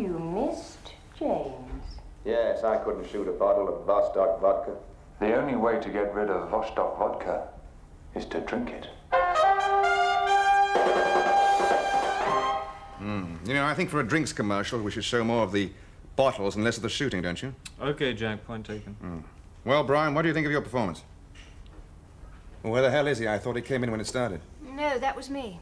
You missed, James. Yes, I couldn't shoot a bottle of Vostok vodka. The only way to get rid of Vostok vodka is to drink it. You know, I think for a drinks commercial, we should show more of the bottles and less of the shooting, don't you? Okay, Jack, point taken. Well, Brian, what do you think of your performance? Well, where the hell is he? I thought he came in when it started. No, that was me.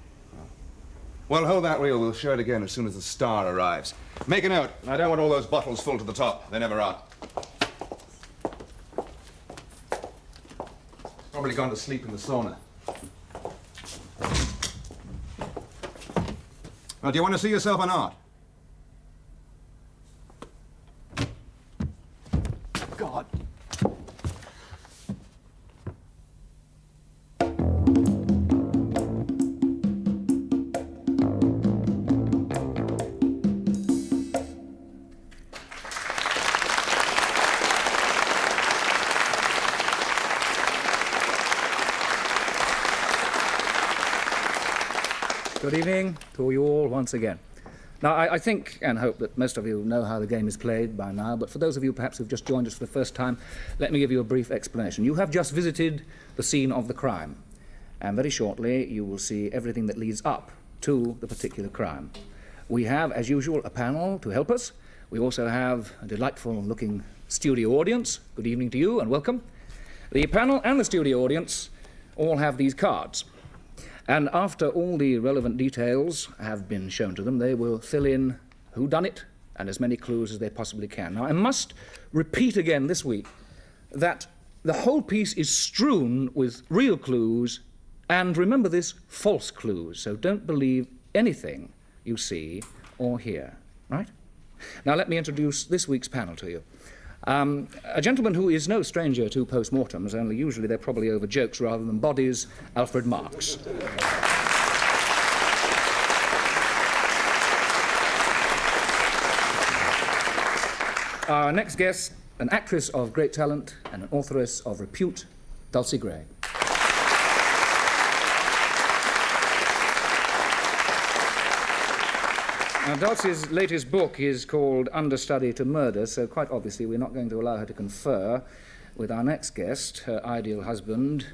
Well, hold that reel. We'll show it again as soon as the star arrives. Make a note. I don't want all those bottles full to the top. They never are. Probably gone to sleep in the sauna. Well, do you want to see yourself or not? God. Good evening to you all once again. Now, I think and hope that most of you know how the game is played by now, but for those of you perhaps who've just joined us for the first time, let me give you a brief explanation. You have just visited the scene of the crime, and very shortly you will see everything that leads up to the particular crime. We have, as usual, a panel to help us. We also have a delightful-looking studio audience. Good evening to you and welcome. The panel and the studio audience all have these cards. And after all the relevant details have been shown to them, they will fill in whodunit and as many clues as they possibly can. Now, I must repeat again this week that the whole piece is strewn with real clues and, remember this, false clues. So don't believe anything you see or hear, right? Now, let me introduce this week's panel to you. A gentleman who is no stranger to post-mortems, only usually they're probably over jokes rather than bodies, Alfred Marks. Our next guest, an actress of great talent and an authoress of repute, Dulcie Gray. Now, Dulcie's latest book is called Understudy to Murder, so quite obviously we're not going to allow her to confer with our next guest, her ideal husband,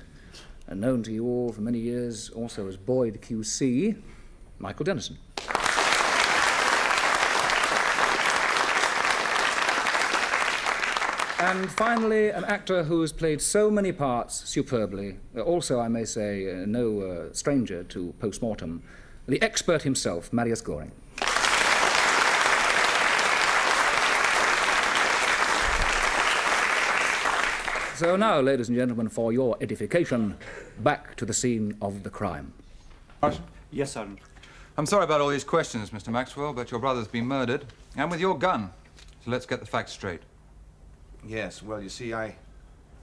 and known to you all for many years also as Boyd QC, Michael Dennison. And finally, an actor who has played so many parts superbly, also, I may say, no stranger to post-mortem, the expert himself, Marius Goring. So now, ladies and gentlemen, for your edification, back to the scene of the crime. Yes, Sergeant. I'm sorry about all these questions, Mr. Maxwell, but your brother's been murdered, and with your gun. So let's get the facts straight. Yes, well, you see, I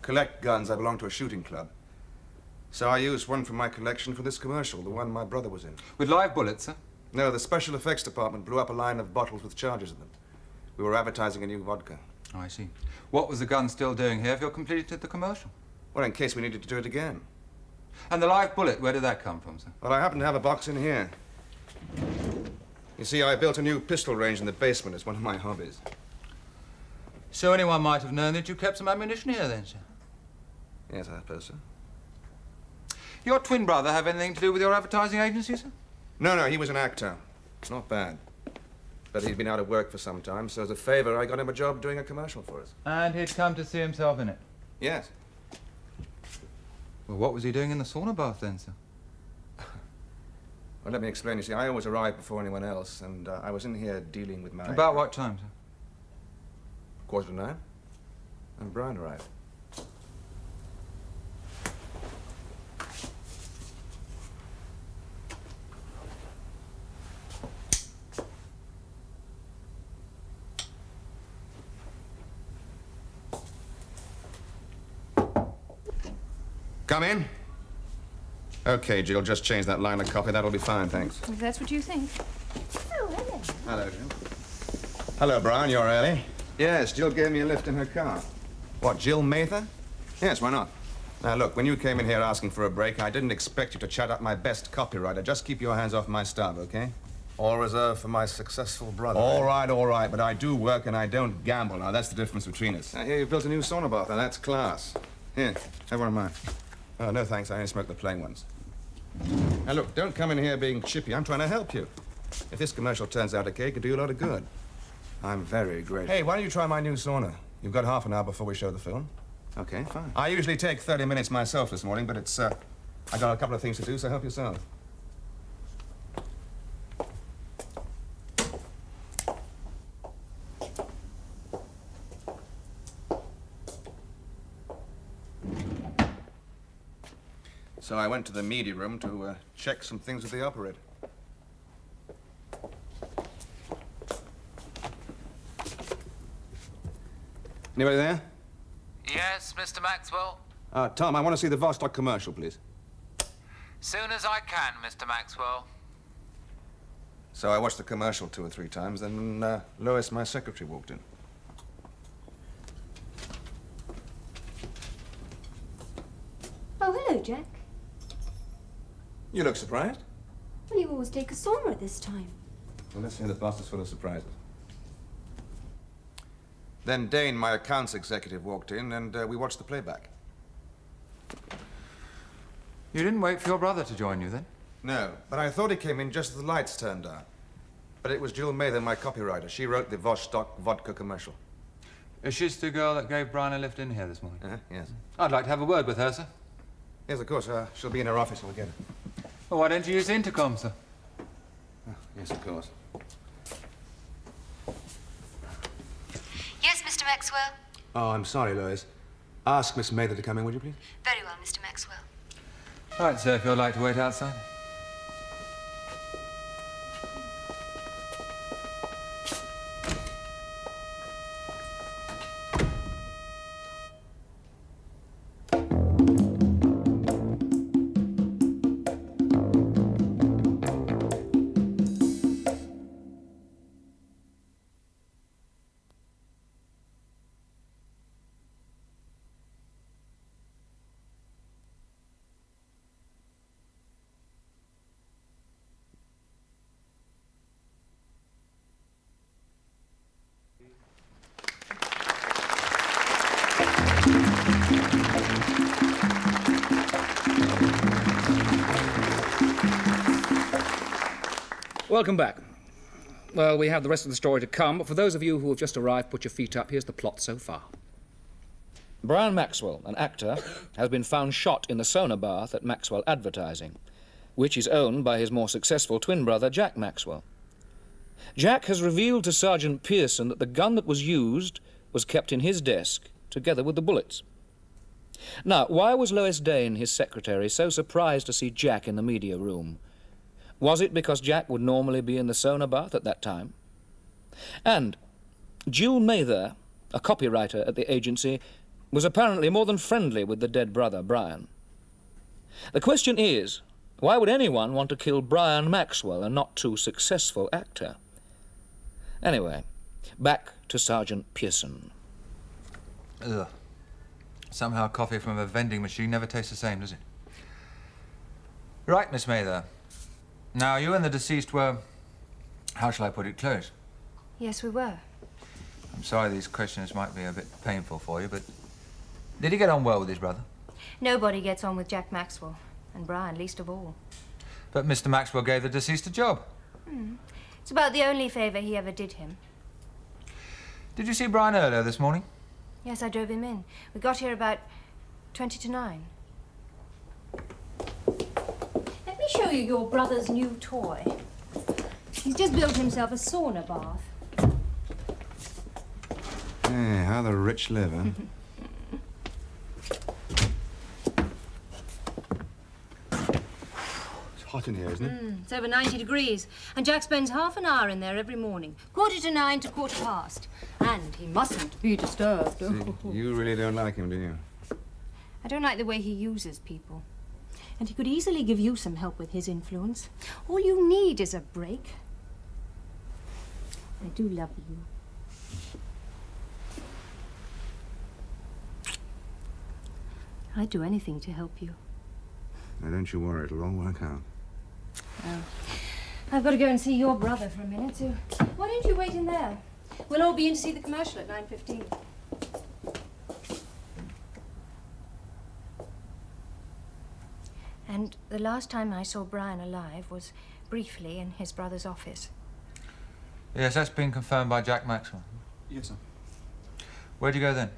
collect guns. I belong to a shooting club. So I used one from my collection for this commercial, the one my brother was in. With live bullets, sir? No, the special effects department blew up a line of bottles with charges in them. We were advertising a new vodka. Oh, I see. What was the gun still doing here if you completed the commercial? Well, in case we needed to do it again. And the live bullet, where did that come from, sir? Well, I happen to have a box in here. You see, I built a new pistol range in the basement. It's one of my hobbies. So anyone might have known that you kept some ammunition here, then, sir? Yes, I suppose so. Your twin brother have anything to do with your advertising agency, sir? No, he was an actor. It's not bad. But he'd been out of work for some time, so as a favor, I got him a job doing a commercial for us. And he'd come to see himself in it? Yes. Well, what was he doing in the sauna bath, then, sir? Well, let me explain. You see, I always arrive before anyone else, and I was in here dealing with my... About what time, sir? 9:15. And Brian arrived. Come in. Okay, Jill, just change that line of copy. That'll be fine, thanks. If that's what you think. Oh, hello. Hello, Jill. Hello, Brian. You're early. Yes, Jill gave me a lift in her car. What, Jill Mather? Yes, why not? Now, look, when you came in here asking for a break, I didn't expect you to chat up my best copywriter. Just keep your hands off my stuff, okay? All reserved for my successful brother. All right, but I do work and I don't gamble. Now, that's the difference between us. I hear you built a new sauna bath, and that's class. Here, have one of mine. Oh, no thanks, I only smoke the plain ones. Now, look, don't come in here being chippy. I'm trying to help you. If this commercial turns out okay, it could do you a lot of good. I'm very grateful. Hey, why don't you try my new sauna? You've got half an hour before we show the film. Okay, fine. I usually take 30 minutes myself this morning, but it's, I got a couple of things to do, so help yourself. So I went to the media room to check some things with the operator. Anybody there? Yes, Mr. Maxwell? Tom, I want to see the Vostok commercial, please. Soon as I can, Mr. Maxwell. So I watched the commercial 2 or 3 times, then Lois, my secretary, walked in. Oh, hello, Jack. You look surprised. Well, you always take a sauna at this time. Well, let's hear the past is full of surprises. Then Dane, my accounts executive, walked in, and we watched the playback. You didn't wait for your brother to join you, then? No, but I thought he came in just as the lights turned on. But it was Jill Mather, my copywriter. She wrote the Vostok vodka commercial. Is she the girl that gave Brian a lift in here this morning? Yes. I'd like to have a word with her, sir. Yes, of course. She'll be in her office. We'll get her. Well, why don't you use the intercom, sir? Yes, of course. Yes, Mr. Maxwell? Oh, I'm sorry, Lois. Ask Miss Mather to come in, would you please? Very well, Mr. Maxwell. Right, sir, if you'd like to wait outside. Welcome back. Well, we have the rest of the story to come, but for those of you who have just arrived, put your feet up. Here's the plot so far. Brian Maxwell, an actor, has been found shot in the sauna bath at Maxwell Advertising, which is owned by his more successful twin brother, Jack Maxwell. Jack has revealed to Sergeant Pearson that the gun that was used was kept in his desk, together with the bullets. Now, why was Lois Dane, his secretary, so surprised to see Jack in the media room? Was it because Jack would normally be in the sauna bath at that time? And Jill Mather, a copywriter at the agency, was apparently more than friendly with the dead brother, Brian. The question is, why would anyone want to kill Brian Maxwell, a not-too-successful actor? Anyway, back to Sergeant Pearson. Ugh. Somehow coffee from a vending machine never tastes the same, does it? Right, Miss Mather. Now, you and the deceased were, how shall I put it, close? Yes, we were. I'm sorry these questions might be a bit painful for you, but did he get on well with his brother? Nobody gets on with Jack Maxwell, and Brian least of all. But Mr. Maxwell gave the deceased a job. It's about the only favour he ever did him. Did you see Brian earlier this morning? Yes, I drove him in. We got here about 20 to 9. Let me show you your brother's new toy. He's just built himself a sauna bath. Yeah, how the rich live, huh? It's hot in here, isn't it? It's over 90 degrees, and Jack spends half an hour in there every morning. 8:45 to 8:15. And he mustn't be disturbed. See, you really don't like him, do you? I don't like the way he uses people. And he could easily give you some help with his influence. All you need is a break. I do love you. I'd do anything to help you. Now, don't you worry, it'll all work out. Well, I've got to go and see your brother for a minute, so why don't you wait in there? We'll all be in to see the commercial at 9:15. And the last time I saw Brian alive was briefly in his brother's office. Yes, that's been confirmed by Jack Maxwell. Yes, sir. Where'd you go then?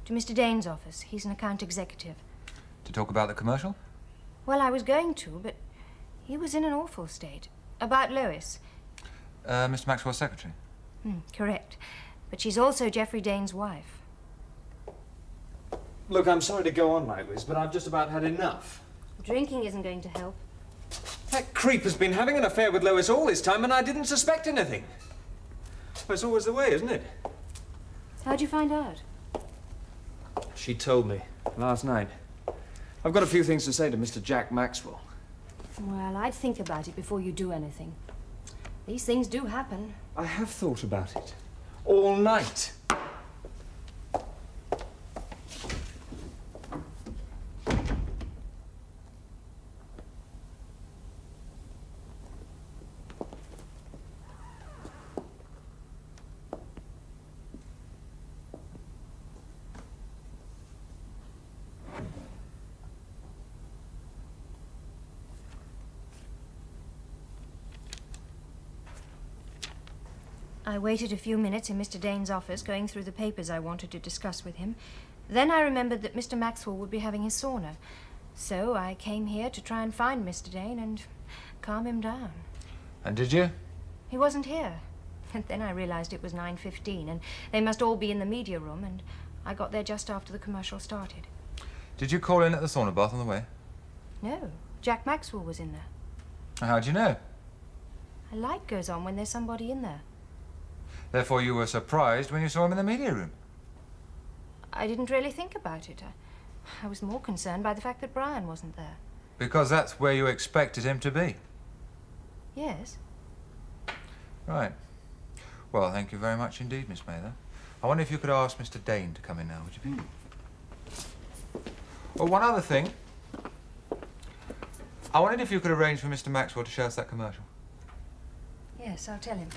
To Mr. Dane's office. He's an account executive. To talk about the commercial? Well, I was going to, but he was in an awful state. About Lois. Mr. Maxwell's secretary? Correct. But she's also Geoffrey Dane's wife. Look, I'm sorry to go on like this, but I've just about had enough. Drinking isn't going to help. That creep has been having an affair with Lois all this time, and I didn't suspect anything. Well, it's always the way, isn't it? How'd you find out? She told me last night. I've got a few things to say to Mr. Jack Maxwell. Well, I'd think about it before you do anything. These things do happen. I have thought about it. All night. I waited a few minutes in Mr. Dane's office, going through the papers I wanted to discuss with him. Then I remembered that Mr. Maxwell would be having his sauna. So I came here to try and find Mr. Dane and calm him down. And did you? He wasn't here. And then I realized it was 9:15, and they must all be in the media room, and I got there just after the commercial started. Did you call in at the sauna bath on the way? No, Jack Maxwell was in there. How'd you know? A light goes on when there's somebody in there. Therefore you were surprised when you saw him in the media room. I didn't really think about it. I was more concerned by the fact that Brian wasn't there. Because that's where you expected him to be. Yes. Right. Well, thank you very much indeed, Miss Mather. I wonder if you could ask Mr. Dane to come in now, would you please? Well, one other thing. I wondered if you could arrange for Mr. Maxwell to show us that commercial. Yes, I'll tell him.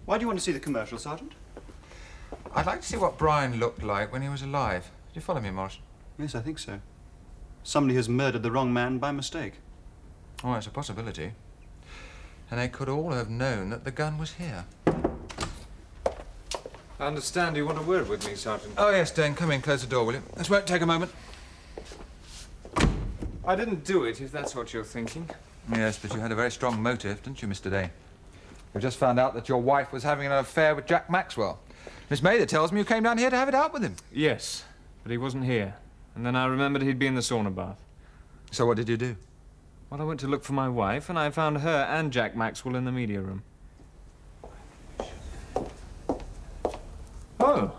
Why do you want to see the commercial, Sergeant? I'd like to see what Brian looked like when he was alive. Do you follow me, Morrison? Yes, I think so. Somebody has murdered the wrong man by mistake. Oh, it's a possibility. And they could all have known that the gun was here. I understand you want a word with me, Sergeant. Oh, yes, Dane. Come in. Close the door, will you? This won't take a moment. I didn't do it, if that's what you're thinking. Yes, but you had a very strong motive, didn't you, Mr. Dane? We've just found out that your wife was having an affair with Jack Maxwell. Miss Mather tells me you came down here to have it out with him. Yes, but he wasn't here. And then I remembered he'd be in the sauna bath. So what did you do? Well, I went to look for my wife, and I found her and Jack Maxwell in the media room. Oh,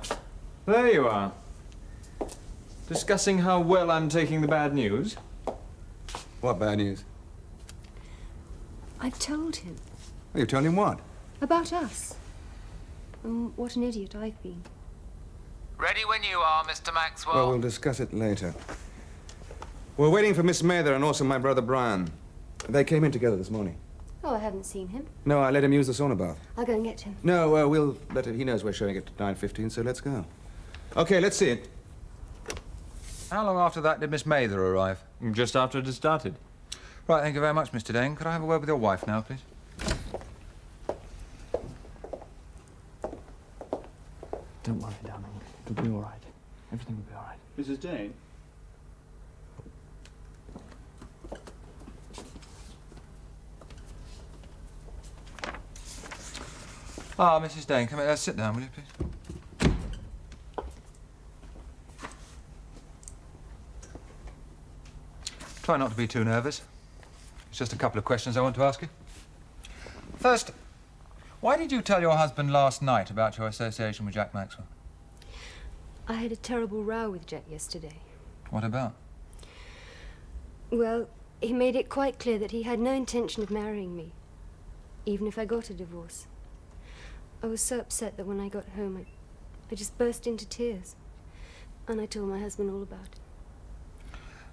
there you are. Discussing how well I'm taking the bad news. What bad news? I've told him. Oh, you've told him what? About us. What an idiot I've been. Ready when you are, Mr. Maxwell. Well, we'll discuss it later. We're waiting for Miss Mather and also my brother Brian. They came in together this morning. Oh, I haven't seen him. No, I let him use the sauna bath. I'll go and get him. No, we'll let him. He knows we're showing it at 9:15, so let's go. Okay, let's see it. How long after that did Miss Mather arrive? Just after it had started. Right, thank you very much, Mr. Dane. Could I have a word with your wife now, please? Don't worry, darling. It'll be all right. Everything will be all right. Mrs. Dane? Ah, Mrs. Dane, come here. Sit down, will you, please? Try not to be too nervous. It's just a couple of questions I want to ask you. First, why did you tell your husband last night about your association with Jack Maxwell? I had a terrible row with Jack yesterday. What about? Well, he made it quite clear that he had no intention of marrying me, even if I got a divorce. I was so upset that when I got home, I just burst into tears. And I told my husband all about it.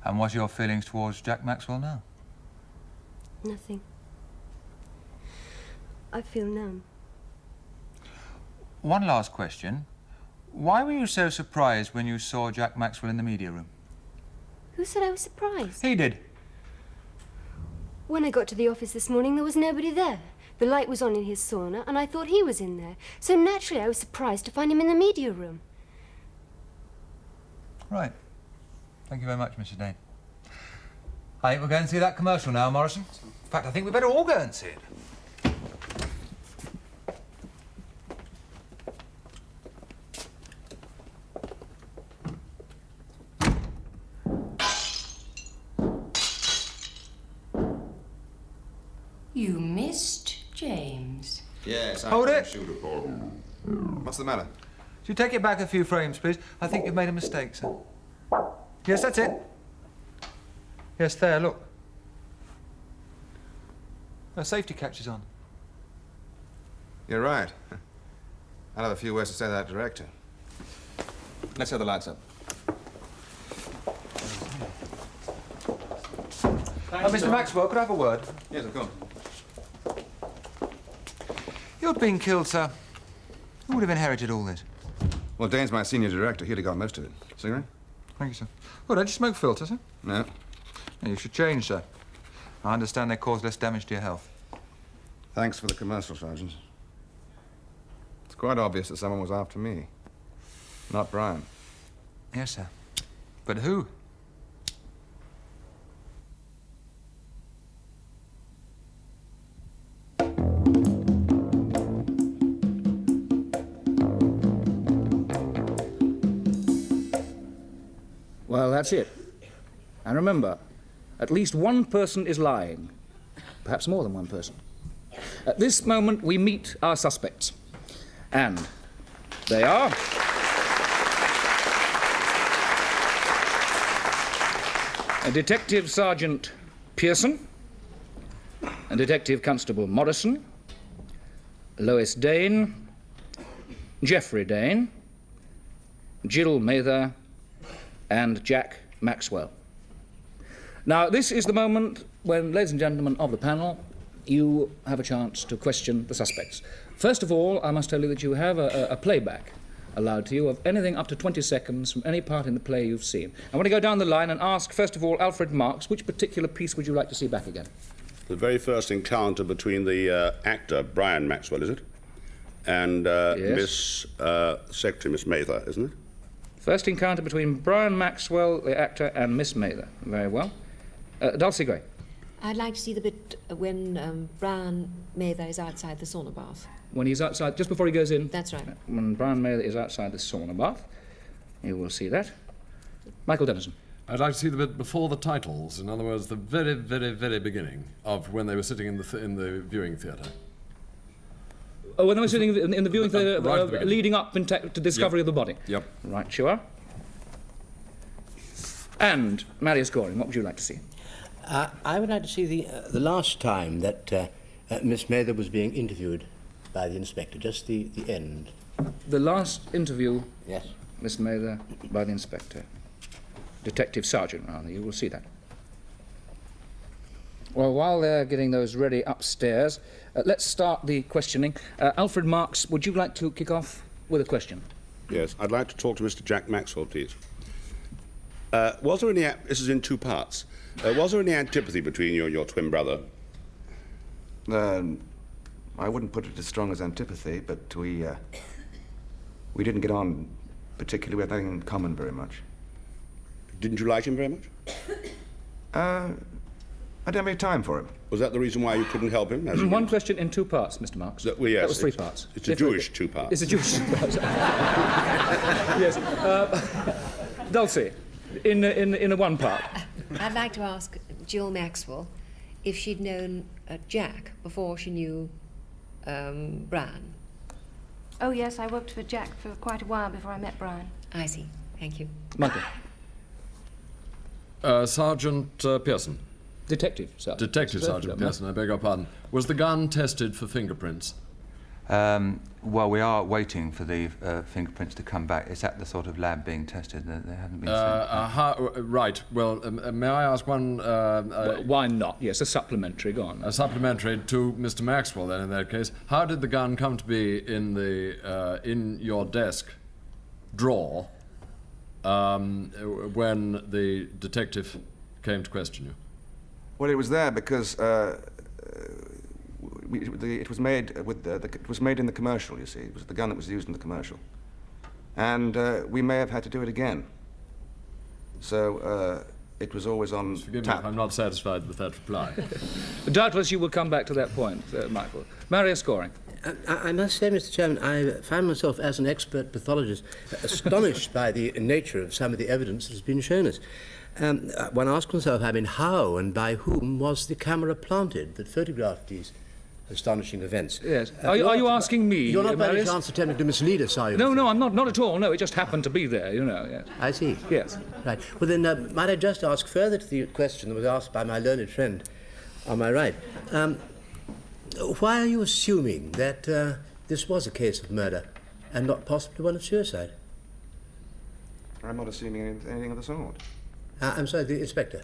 And what are your feelings towards Jack Maxwell now? Nothing. I feel numb. One last question. Why were you so surprised when you saw Jack Maxwell in the media room? Who said I was surprised? He did. When I got to the office this morning, there was nobody there. The light was on in his sauna, and I thought he was in there. So naturally, I was surprised to find him in the media room. Right. Thank you very much, Mr. Dane. I think we'll go and see that commercial now, Morrison. In fact, I think we better all go and see it. You missed James. Yes, I Hold can it. shoot a ball. What's the matter? Could you take it back a few frames, please? I think you've made a mistake, sir. Yes, that's it. Yes, there, look. A safety catch is on. You're right. I'll have a few words to say to that director. Let's have the lights up. Mr. Maxwell, could I have a word? Yes, of course. You'd been killed, sir. Who would have inherited all this? Well, Dane's my senior director. He'd have got most of it. Cigarette? Thank you, sir. Oh, don't you smoke filters, sir? No. No, you should change, sir. I understand they cause less damage to your health. Thanks for the commercial, Sergeant. It's quite obvious that someone was after me. Not Brian. Yes, sir. But who? Well, that's it. And remember, at least one person is lying. Perhaps more than one person. At this moment, we meet our suspects. And they are... Detective Sergeant Pearson, and Detective Constable Morrison, Lois Dane, Geoffrey Dane, Jill Mather, and Jack Maxwell. Now, this is the moment when, ladies and gentlemen of the panel, you have a chance to question the suspects. First of all, I must tell you that you have a playback allowed to you of anything up to 20 seconds from any part in the play you've seen. I want to go down the line and ask, first of all, Alfred Marks, which particular piece would you like to see back again? The very first encounter between the actor, Brian Maxwell, is it? And Yes. Secretary, Miss Mather, isn't it? First encounter between Brian Maxwell, the actor, and Miss Mather. Very well. Dulcie Gray. I'd like to see the bit when Brian Mather is outside the sauna bath. When he's outside, just before he goes in. That's right. When Brian Mather is outside the sauna bath. You will see that. Michael Dennison. I'd like to see the bit before the titles. In other words, the very, very, very beginning of when they were sitting in the viewing theatre. Oh, when they were sitting in the viewing theatre, right at the beginning. leading up to discovery of the body. Yep. Right, sure. And Marius Goring, what would you like to see? I would like to see the last time that Miss Mather was being interviewed by the inspector, just the end. The last interview, yes, Miss Mather, by the inspector. Detective Sergeant, rather, you will see that. Well, while they're getting those ready upstairs, let's start the questioning. Alfred Marks, would you like to kick off with a question? Yes, I'd like to talk to Mr. Jack Maxwell, please. Was there any... This is in two parts. Was there any antipathy between you and your twin brother? I wouldn't put it as strong as antipathy, but we didn't get on particularly. We had nothing in common very much. Didn't you like him very much? I didn't have any time for him. Was that the reason why you couldn't help him? One question in two parts, Mr. Marks. Well, yes, that was three parts. It's a Jewish two parts. It's a Jewish two parts. Yes. Dulcie, in a one part. I'd like to ask Jill Maxwell if she'd known Jack before she knew Brian. Oh, yes, I worked for Jack for quite a while before I met Brian. I see. Thank you. Michael. Sergeant Pearson. Detective Sergeant. Detective Sergeant Pearson, I beg your pardon. Was the gun tested for fingerprints? Well, we are waiting for the fingerprints to come back. Is that the sort of lab being tested? They haven't been sent. Right. Well, may I ask one... why not? Yes, a supplementary. Go on. A supplementary to Mr. Maxwell, then, in that case. How did the gun come to be in your desk drawer when the detective came to question you? Well, it was there because it was made it was made in the commercial. You see, it was the gun that was used in the commercial, and we may have had to do it again. So it was always on Forgive tap. me if I'm not satisfied with that reply. Doubtless you will come back to that point, Michael. Maria Scoring. I must say, Mr. Chairman, I find myself, as an expert pathologist, astonished by the nature of some of the evidence that has been shown us. One asks oneself, how and by whom was the camera planted that photographed these astonishing events? Yes. Are you asking me? You're not by any Marius? chance attempting to mislead us, are you? No, I'm not at all. No, it just happened to be there, you know. Yes. I see. Yes. Right. Well, then, might I just ask further to the question that was asked by my learned friend on my right. Why are you assuming that this was a case of murder and not possibly one of suicide? I'm not assuming anything of the sort. I'm sorry, the inspector.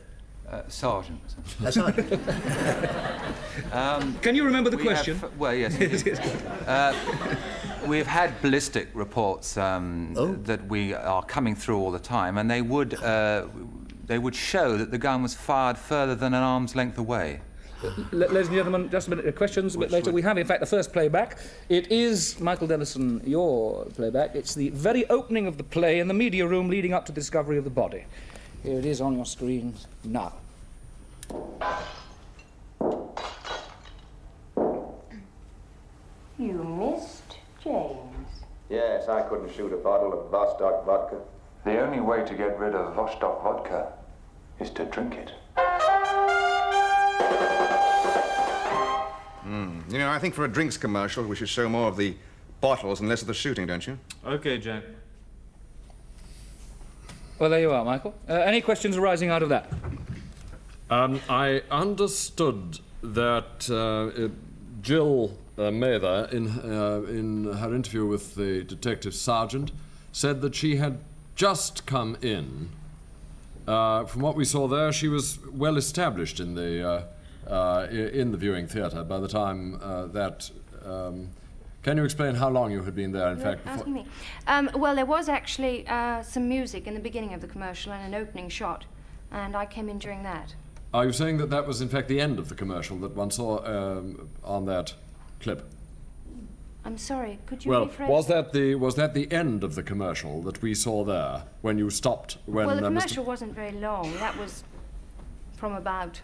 Sergeant. Sergeant. Can you remember the question? Well, yes. We've had ballistic reports that we are coming through all the time, and they would show that the gun was fired further than an arm's length away. Ladies and gentlemen, just a minute. Questions a bit later. We have, in fact, the first playback. It is, Michael Dennison, your playback. It's the very opening of the play in the media room leading up to the discovery of the body. Here it is on your screens now. You missed, James. Yes, I couldn't shoot a bottle of Vostok vodka. The only way to get rid of Vostok vodka is to drink it. You know, I think for a drinks commercial, we should show more of the bottles and less of the shooting, don't you? Okay, Jack. Well, there you are, Michael. Any questions arising out of that? I understood that Jill Mather, in her interview with the detective sergeant, said that she had just come in. From what we saw there, she was well established in the viewing theatre by the time that... Can you explain how long you had been there, in fact, before... Asking me. Well, there was actually some music in the beginning of the commercial and an opening shot, and I came in during that. Are you saying that that was, in fact, the end of the commercial that one saw on that clip? I'm sorry, could you Well, rephrase? was that the end of the commercial that we saw there when you stopped? When, well, the commercial wasn't very long. That was from about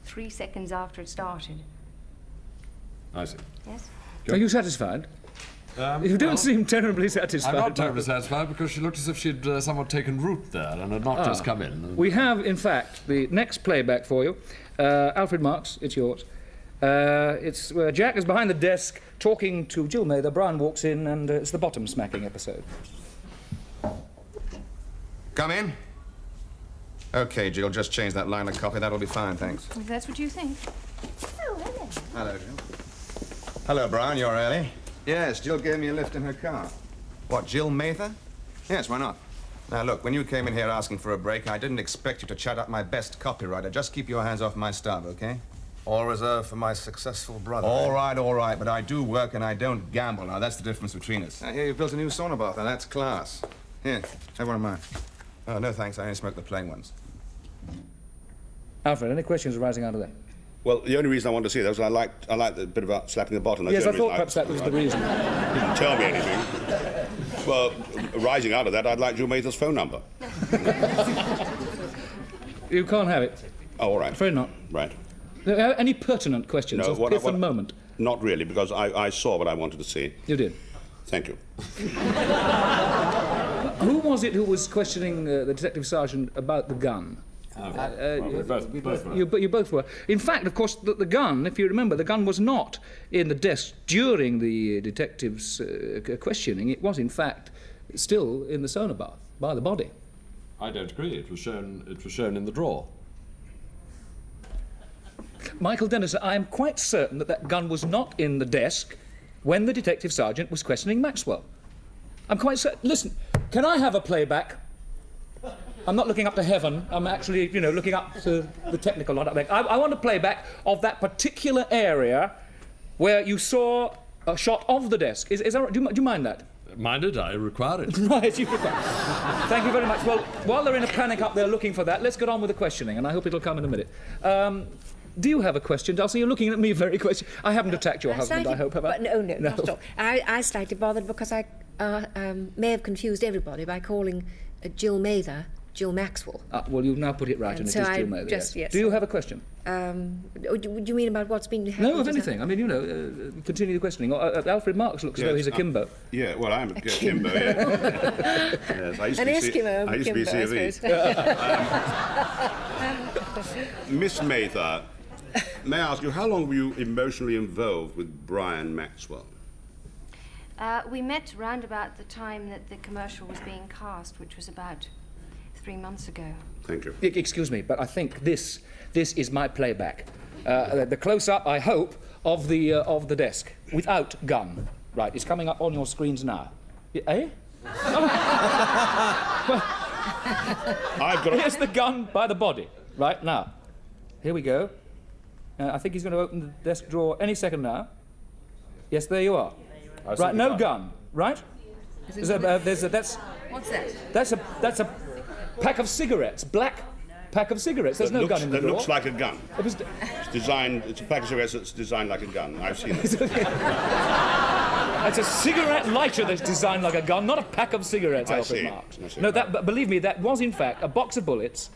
3 seconds after it started. I see. Yes? Are you satisfied? You don't seem terribly satisfied. I'm not terribly satisfied because she looked as if she'd somewhat taken root there and had not just come in. We have, in fact, the next playback for you. Alfred Marks, it's yours. It's where Jack is behind the desk talking to Jill Mather. Brian walks in and it's the bottom smacking episode. Come in. Okay, Jill, just change that line of copy. That'll be fine, thanks. If that's what you think. Oh, hello. Hello, Jill. Hello, Brian. You're early. Yes, Jill gave me a lift in her car. What, Jill Mather? Yes, why not? Now, look, when you came in here asking for a break, I didn't expect you to chat up my best copywriter. Just keep your hands off my stuff, okay? All reserved for my successful brother. All right, but I do work and I don't gamble. Now, that's the difference between us. Now, here, you've built a new sauna bath. Now, that's class. Here, have one of mine. Oh, no, thanks. I only smoke the plain ones. Alfred, any questions arising out of that? Well, the only reason I wanted to see that was I liked the bit about slapping the bottom. That's Yes, the I only thought reason perhaps that was the reason. Didn't tell me anything. Well, rising out of that, I'd like Jill Mather's phone number. You can't have it. Oh, all right. Afraid not. Right. Any pertinent questions of pith and moment? Not really, because I saw what I wanted to see. You did? Thank you. Who was it who was questioning the detective sergeant about the gun? We both were. You both were. In fact, of course, the gun, if you remember, the gun was not in the desk during the detective's questioning. It was, in fact, still in the sauna bath by the body. I don't agree. It was shown in the drawer. Michael Dennison, I am quite certain that gun was not in the desk when the detective sergeant was questioning Maxwell. I'm quite certain. Listen, can I have a playback? I'm not looking up to heaven. I'm actually, you know, looking up to the technical lot. I want a playback of that particular area where you saw a shot of the desk. Is that right? Do you mind that? Mind it, I require it. Right, you require it. Thank you very much. Well, while they're in a panic up there looking for that, let's get on with the questioning, and I hope it'll come in a minute. Do you have a question, Dulcie? You're looking at me very question. I haven't attacked your husband, I hope, have I? No, not at all. I slightly bothered because I may have confused everybody by calling Jill Mather Jill Maxwell. Well, you've now put it right, and so it is Jill Mather, yes. Do you have a question? Do you mean about what's being happened? No, of anything. I mean, you know, continue the questioning. Alfred Marks looks as though he's a Kimbo. Yeah, well, I'm a Kimbo, yeah. Yes, I used to be Eskimo. I used to be CV. Miss Mather, may I ask you, how long were you emotionally involved with Brian Maxwell? We met round about the time that the commercial was being cast, which was about 3 months ago. Thank you. Excuse me, but I think this is my playback. The close-up, I hope, of the desk without gun. Right, it's coming up on your screens now. Eh? Well, I've got. Here's the gun by the body. Right now, here we go. I think he's going to open the desk drawer any second now. Yes, there you are. Right, no gun. Right? What's that? That's a pack of cigarettes. Black pack of cigarettes. There's no gun in the drawer. That looks like a gun. It's designed. It's a pack of cigarettes that's designed like a gun. I've seen it. That's a cigarette lighter that's designed like a gun, not a pack of cigarettes, Alfred Marks. No, but believe me, that was in fact a box of bullets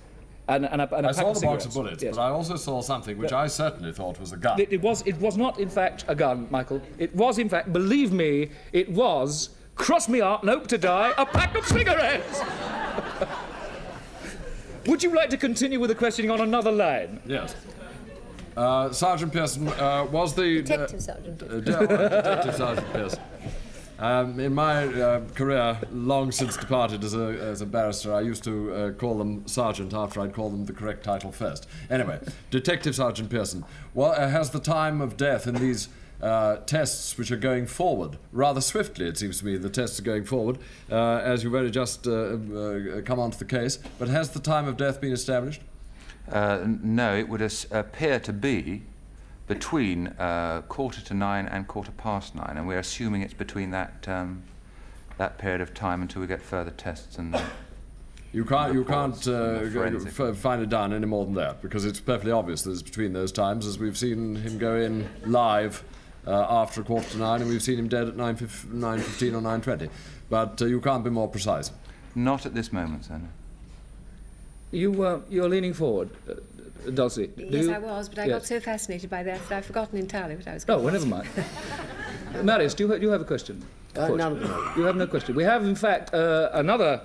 and a pack of cigarettes. I saw the box of bullets, yes. But I also saw something which I certainly thought was a gun. It was not in fact a gun, Michael. It was in fact, believe me, it was, cross me heart and hope to die, a pack of cigarettes! Would you like to continue with the questioning on another line? Yes. Sergeant Pearson was the... Detective Sergeant Pearson. Detective Sergeant Pearson. In my career, long since departed as a barrister, I used to call them Sergeant after I'd called them the correct title first. Anyway, Detective Sergeant Pearson, has the time of death in these tests which are going forward rather swiftly, it seems to me, the tests are going forward, as you've only just come onto the case, but has the time of death been established? No, it would appear to be between 9:15 and 9:15, and we're assuming it's between that period of time until we get further tests and. You can't find it down any more than that, because it's perfectly obvious that it's between those times, as we've seen him go in live after 9:15, and we've seen him dead at 9:15 or 9:20. But you can't be more precise. Not at this moment, sir. You're leaning forward, Dulcie. Yes, I was, but I got so fascinated by that I've forgotten entirely what I was going to never mind. Marius, do you have a question? No. You have no question. We have, in fact, another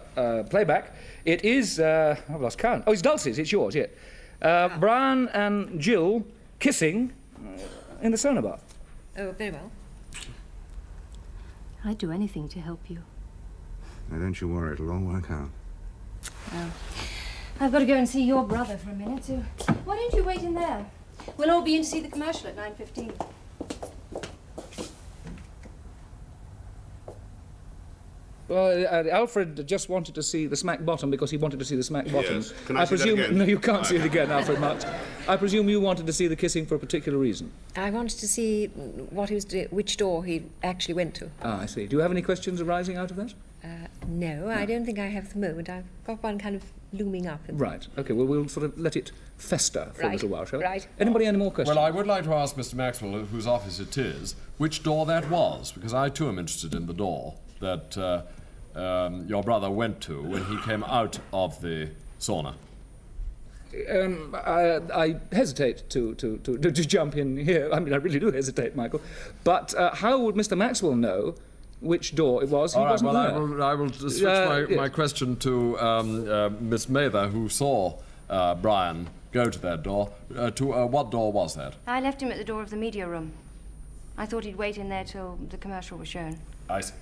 playback. It is... I've lost count. Oh, it's Dulcie's. It's yours, yeah. Brian and Jill kissing in the sauna bar. Oh, very well. I'd do anything to help you. Now, don't you worry. It'll all work out. Oh. I've got to go and see your brother for a minute, so why don't you wait in there? We'll all be in to see the commercial at 9:15. Well, Alfred just wanted to see the smack bottom because he wanted to see the smack bottom. Yes. Can I see that again? No, you can't see it again, Alfred Marks. I presume you wanted to see the kissing for a particular reason. I wanted to see what he was which door he actually went to. Ah, I see. Do you have any questions arising out of that? No, I don't think I have at the moment. I've got one kind of looming up. Right. OK, well, we'll sort of let it fester for a little while, shall we? Right. Anybody any more questions? Well, I would like to ask Mr. Maxwell, whose office it is, which door that was, because I, too, am interested in the door that your brother went to when he came out of the sauna. I hesitate to jump in here. I mean, I really do hesitate, Michael. But how would Mr. Maxwell know which door it was? He wasn't there. I will switch my question to Miss Mather, who saw Brian go to that door. What door was that? I left him at the door of the media room. I thought he'd wait in there till the commercial was shown. I see.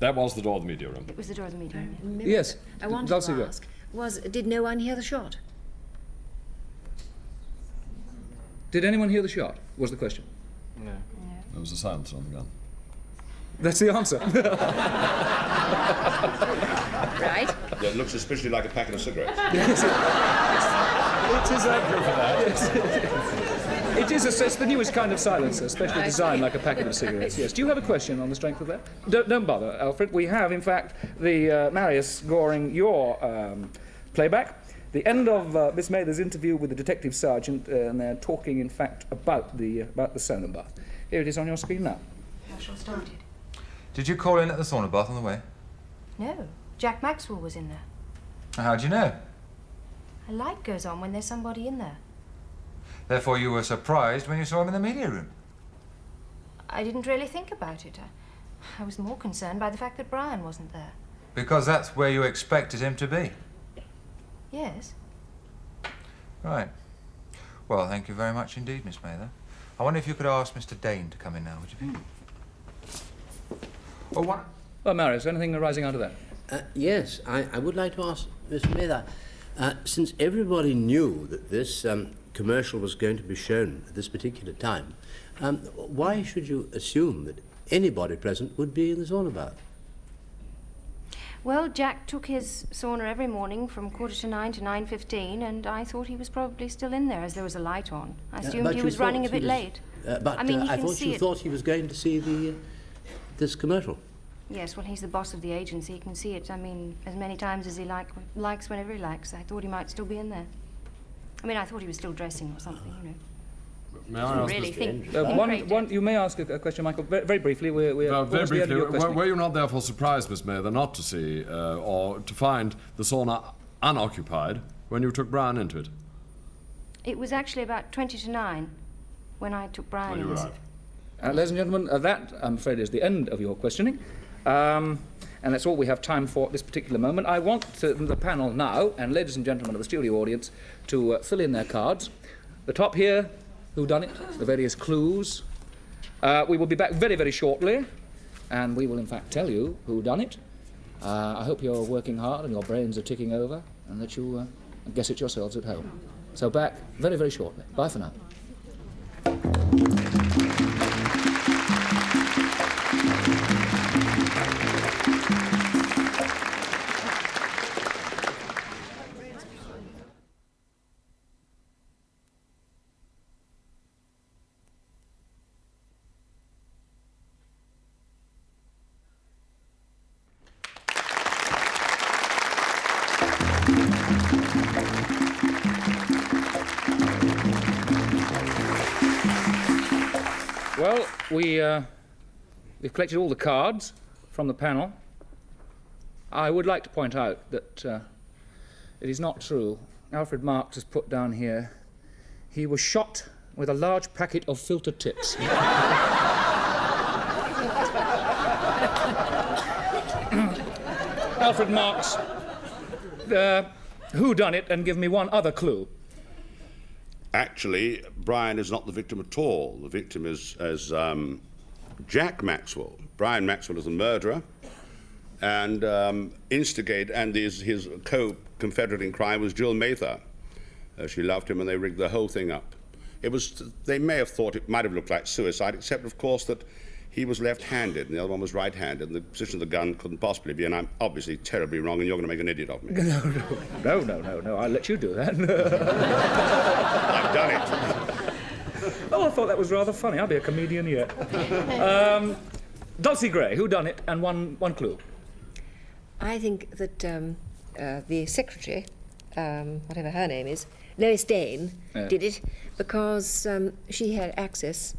That was the door of the media room. It was the door of the media room. Yes. I wanted to ask, did no one hear the shot? Did anyone hear the shot, was the question? No. There was a silence on the gun. That's the answer. Right. Yeah, it looks suspiciously like a packet of cigarettes. Yes, it is accurate for that. Yes. It's the newest kind of silencer, specially designed like a packet of cigarettes. Yes. Do you have a question on the strength of that? Don't bother, Alfred. We have, in fact, the Marius scoring your playback. The end of Miss Mather's interview with the detective sergeant, and they're talking, in fact, about the sauna bath. Here it is on your screen now. I shall start it. Did you call in at the sauna bath on the way? No, Jack Maxwell was in there. How'd you know? A light goes on when there's somebody in there. Therefore you were surprised when you saw him in the media room. I didn't really think about it. I was more concerned by the fact that Brian wasn't there. Because that's where you expected him to be. Yes. Right. Well, thank you very much indeed, Miss Mather. I wonder if you could ask Mr. Dane to come in now, would you please? Oh, what? Well, Marius, anything arising out of that? Yes, I would like to ask Miss Mather, since everybody knew that this commercial was going to be shown at this particular time, why should you assume that anybody present would be in the sauna bath? Well, Jack took his sauna every morning from 8:45 to 9:15, and I thought he was probably still in there as there was a light on. I assumed he was running a bit late. I mean, I thought you thought he was going to see this commercial. Yes, well, he's the boss of the agency. He can see it, I mean, as many times as he likes whenever he likes. I thought he might still be in there. I mean, I thought he was still dressing or something, you know. May I ask really think you may ask a question, Michael, very briefly. We're very towards the end of briefly, your question. were you not therefore surprised, Miss Mather, not to see or to find the sauna unoccupied when you took Brian into it? It was actually about 20 to 9 when I took Brian When you in. arrived. Ladies and gentlemen, that, I'm afraid, is the end of your questioning. And that's all we have time for at this particular moment. I want the panel now, and ladies and gentlemen of the studio audience, to fill in their cards. The top here, Whodunnit, the various clues. We will be back very, very shortly, and we will, in fact, tell you whodunit. I hope you're working hard and your brains are ticking over, and that you guess it yourselves at home. So back very, very shortly. Bye for now. Well, we've collected all the cards from the panel. I would like to point out that it is not true. Alfred Marks has put down here, he was shot with a large packet of filter tips. Alfred Marks, who done it, and give me one other clue. Actually, Brian is not the victim at all. The victim is Jack Maxwell. Brian Maxwell is the murderer, and his co-confederate in crime was Jill Mather. She loved him, and they rigged the whole thing up. They may have thought it might have looked like suicide, except, of course, that he was left-handed and the other one was right-handed, and the position of the gun couldn't possibly be, and I'm obviously terribly wrong, and you're going to make an idiot of me. No, I'll let you do that. I've done it. Oh, I thought that was rather funny. I'll be a comedian yet. Dulcie Gray, who done it, and one clue. I think that the secretary, whatever her name is, Lois Dane, did it because she had access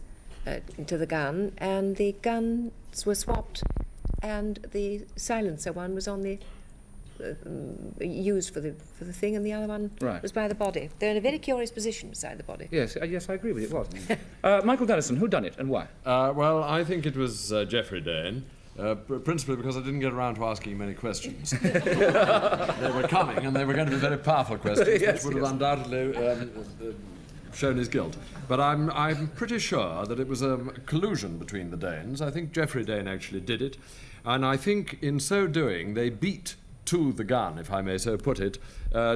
to the gun, and the guns were swapped, and the silencer one was on the used for the thing, and the other one was by the body. They're in a very curious position beside the body. Yes, I agree with you. It was. Michael Dennison, who done it and why? Well, I think it was Geoffrey Dane. Principally because I didn't get around to asking many questions. They were coming, and they were going to be very powerful questions, which would have undoubtedly shown his guilt. But I'm pretty sure that it was a collusion between the Danes. I think Geoffrey Dane actually did it, and I think in so doing they beat to the gun, if I may so put it,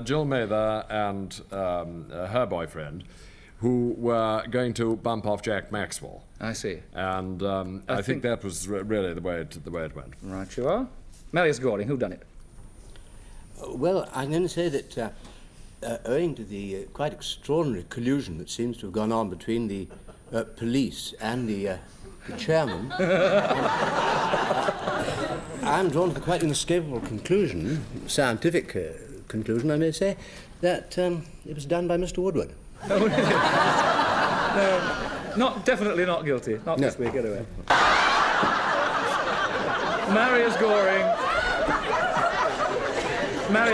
Jill Mather and her boyfriend, who were going to bump off Jack Maxwell. I see. And I think that was really the way it went. Right you are. Marius Goring, whodunnit? Well, I'm going to say that owing to the quite extraordinary collusion that seems to have gone on between the police and the chairman, I'm drawn to the quite inescapable conclusion, scientific conclusion, I may say, that it was done by Mr. Woodward. No, definitely not guilty. Not this week, anyway. Marius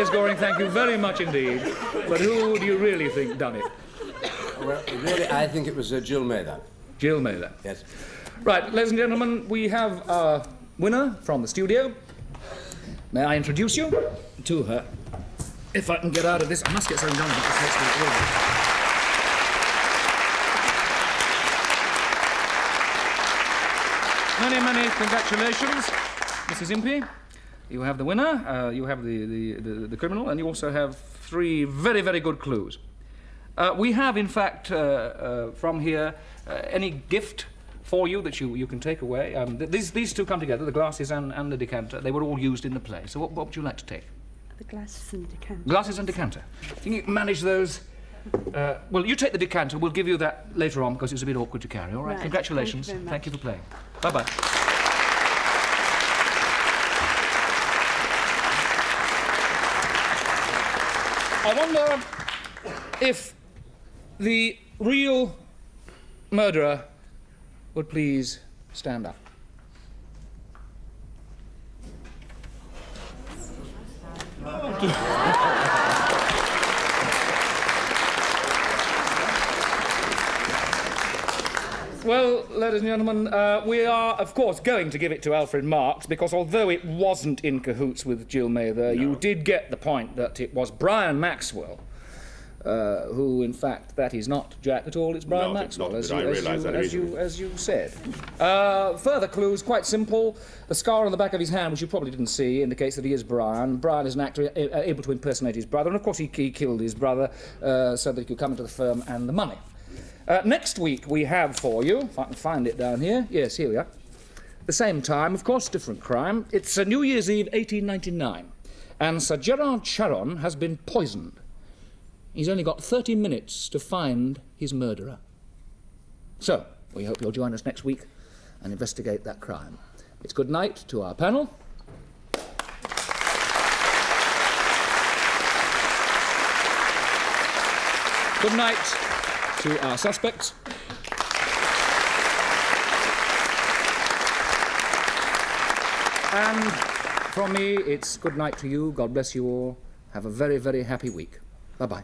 Goring, thank you very much indeed. But who do you really think done it? Well, really, I think it was Jill Mather. Jill Mather? Yes. Right, ladies and gentlemen, we have our winner from the studio. May I introduce you to her? If I can get out of this, I must get something done with this next week. Many congratulations, Mrs. Impey. You have the winner, you have the criminal, and you also have 3 very, very good clues. We have, in fact, from here, any gift for you that you can take away. These two come together, the glasses and the decanter. They were all used in the play. So what would you like to take? The glasses and decanter. Glasses and decanter. Can you manage those? Well, you take the decanter. We'll give you that later on because it's a bit awkward to carry. All right. Right. Congratulations. Thank you for playing. Bye-bye. I wonder if the real murderer would please stand up. Well, ladies and gentlemen, we are, of course, going to give it to Alfred Marks because although it wasn't in cahoots with Jill Mather, you did get the point that it was Brian Maxwell who, in fact, that is not Jack at all, it's Brian Maxwell, as you said. Further clues, quite simple. The scar on the back of his hand, which you probably didn't see, indicates that he is Brian. Brian is an actor able to impersonate his brother, and of course he killed his brother so that he could come into the firm and the money. Next week we have for you, if I can find it down here, yes, here we are, the same time, of course, different crime. It's New Year's Eve 1899, and Sir Gerard Charon has been poisoned. He's only got 30 minutes to find his murderer. So, we hope you'll join us next week and investigate that crime. It's good night to our panel. Good night to our suspects. And from me, it's good night to you. God bless you all. Have a very, very happy week. Bye-bye.